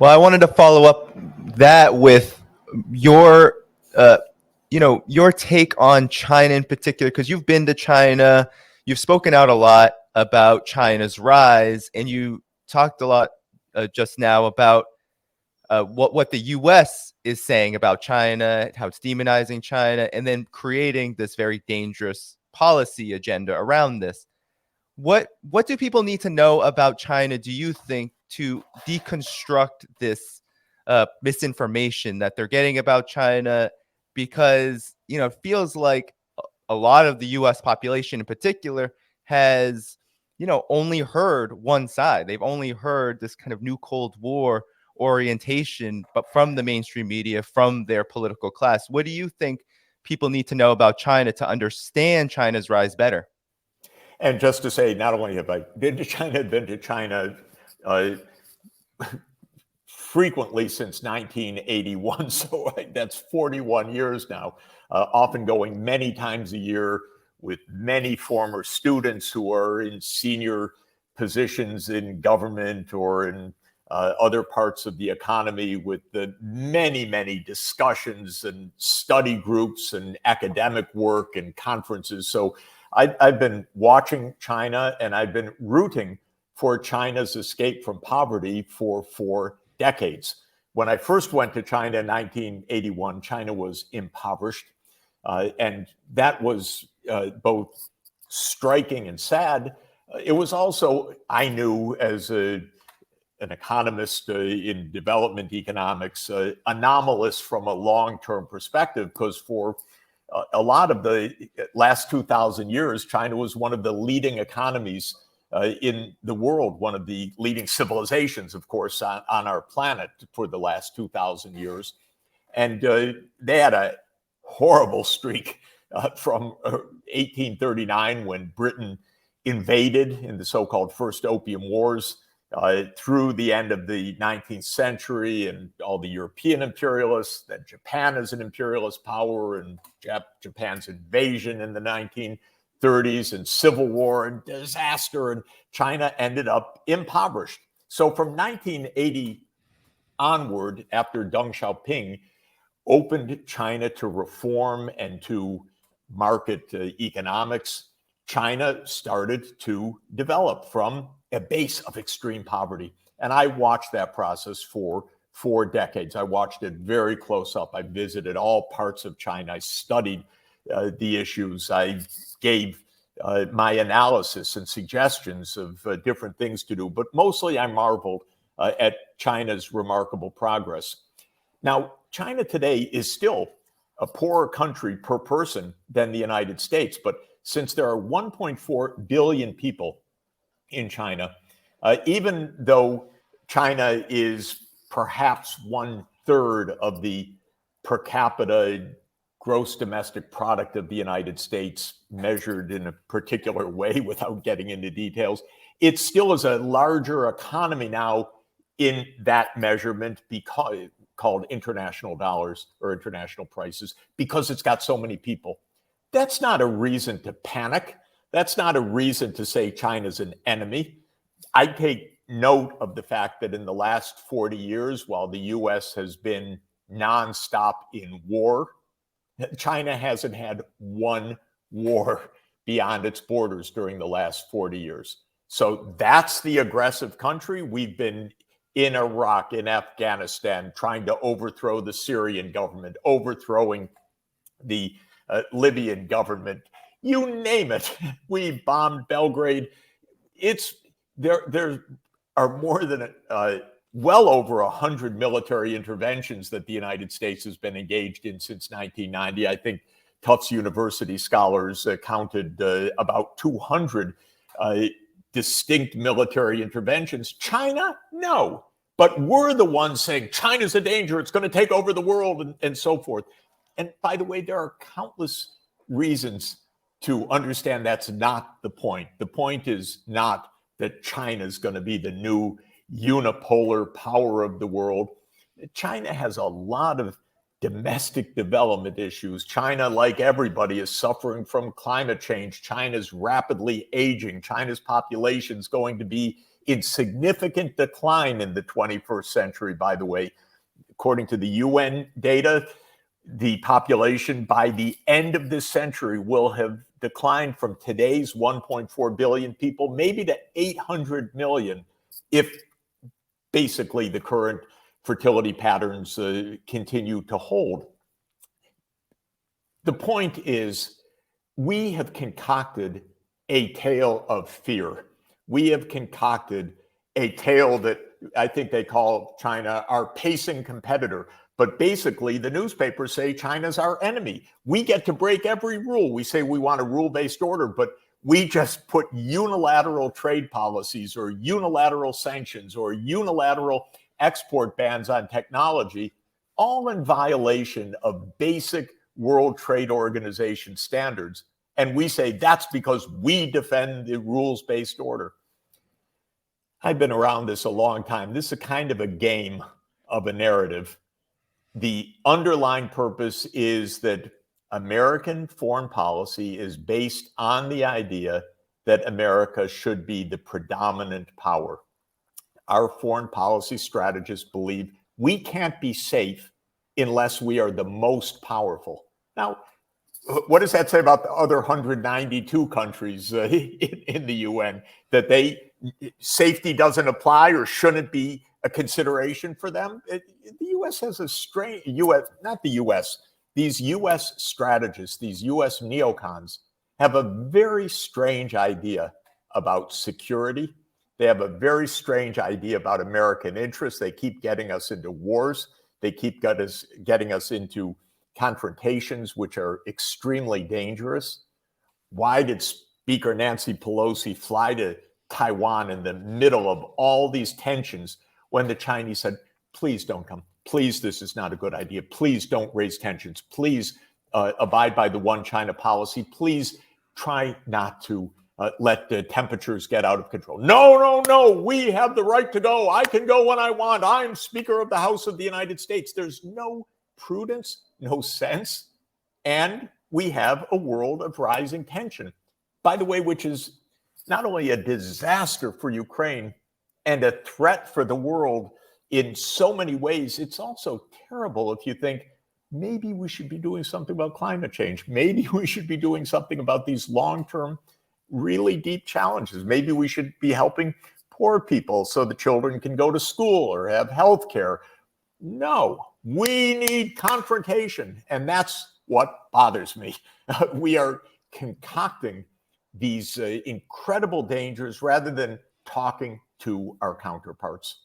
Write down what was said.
Well, I wanted to follow up that with your, your take on China in particular, because you've been to China, you've spoken out a lot about China's rise, and you talked a lot just now about what the U.S. is saying about China, how it's demonizing China, and then creating this very dangerous policy agenda around this. What do people need to know about China, do you think, to deconstruct this misinformation that they're getting about China? Because, it feels like a lot of the US population in particular has, only heard one side. They've only heard this kind of new Cold War orientation, but from the mainstream media, from their political class. What do you think people need to know about China to understand China's rise better? And just to say, not only have I been to China, I've been to China frequently since 1981. So that's 41 years now, often going many times a year with many former students who are in senior positions in government or in other parts of the economy, with the many, many discussions and study groups and academic work and conferences. So I've been watching China, and I've been rooting for China's escape from poverty for 4 decades. When I first went to China in 1981, China was impoverished. And that was both striking and sad. It was also, I knew as an economist in development economics, anomalous from a long-term perspective, because for a lot of the last 2,000 years, China was one of the leading economies in the world, one of the leading civilizations, of course, on our planet for the last 2,000 years. And they had a horrible streak from 1839, when Britain invaded in the so-called First Opium Wars, through the end of the 19th century, and all the European imperialists, then Japan as an imperialist power, and Japan's invasion in the 1930s, and civil war and disaster, and China ended up impoverished. So from 1980 onward, after Deng Xiaoping opened China to reform and to market economics, China started to develop from a base of extreme poverty. And I watched that process for 4 decades. I watched it very close up. I visited all parts of China. I studied the issues. I gave my analysis and suggestions of different things to do. But mostly I marveled at China's remarkable progress. Now, China today is still a poorer country per person than the United States. But since there are 1.4 billion people in China, even though China is perhaps 1/3 of the per capita gross domestic product of the United States, measured in a particular way without getting into details, it still is a larger economy now in that measurement, because called international dollars or international prices, because it's got so many people. That's not a reason to panic. That's not a reason to say China's an enemy. I take note of the fact that in the last 40 years, while the US has been nonstop in war, China hasn't had one war beyond its borders during the last 40 years. So that's the aggressive country. We've been in Iraq, in Afghanistan, trying to overthrow the Syrian government, overthrowing the Libyan government. You name it. We bombed Belgrade. There are more than well over 100 military interventions that the United States has been engaged in since 1990. I think Tufts University scholars counted about 200 distinct military interventions. China, no. But we're the ones saying China's a danger, it's going to take over the world, and so forth. And by the way, there are countless reasons to understand that's not the point. The point is not that China's going to be the new unipolar power of the world. China has a lot of domestic development issues. China, like everybody, is suffering from climate change. China's rapidly aging. China's population is going to be in significant decline in the 21st century, by the way. According to the UN data, the population by the end of this century will have declined from today's 1.4 billion people, maybe to 800 million, if basically the current fertility patterns continue to hold. The point is, we have concocted a tale of fear. We have concocted a tale that I think they call China our pacing competitor. But basically, the newspapers say China's our enemy. We get to break every rule. We say we want a rule-based order, but we just put unilateral trade policies or unilateral sanctions or unilateral export bans on technology, all in violation of basic World Trade Organization standards. And we say that's because we defend the rules-based order. I've been around this a long time. This is a kind of a game of a narrative. The underlying purpose is that American foreign policy is based on the idea that America should be the predominant power. Our foreign policy strategists believe we can't be safe unless we are the most powerful. Now, what does that say about the other 192 countries in the UN? That safety doesn't apply or shouldn't be a consideration for them? The U.S. has a strange, not the U.S., these U.S. strategists, these U.S. neocons have a very strange idea about security. They have a very strange idea about American interests. They keep getting us into wars. They keep getting us into confrontations, which are extremely dangerous. Why did Speaker Nancy Pelosi fly to Taiwan in the middle of all these tensions when the Chinese said, please don't come. Please, this is not a good idea. Please don't raise tensions. Please abide by the one China policy. Please try not to let the temperatures get out of control. No, we have the right to go. I can go when I want. I'm Speaker of the House of the United States. There's no prudence, no sense. And we have a world of rising tension, by the way, which is not only a disaster for Ukraine and a threat for the world in so many ways, it's also terrible if you think maybe we should be doing something about climate change. Maybe we should be doing something about these long-term, really deep challenges. Maybe we should be helping poor people so the children can go to school or have health care. No, we need confrontation. And that's what bothers me. We are concocting these incredible dangers rather than talking to our counterparts.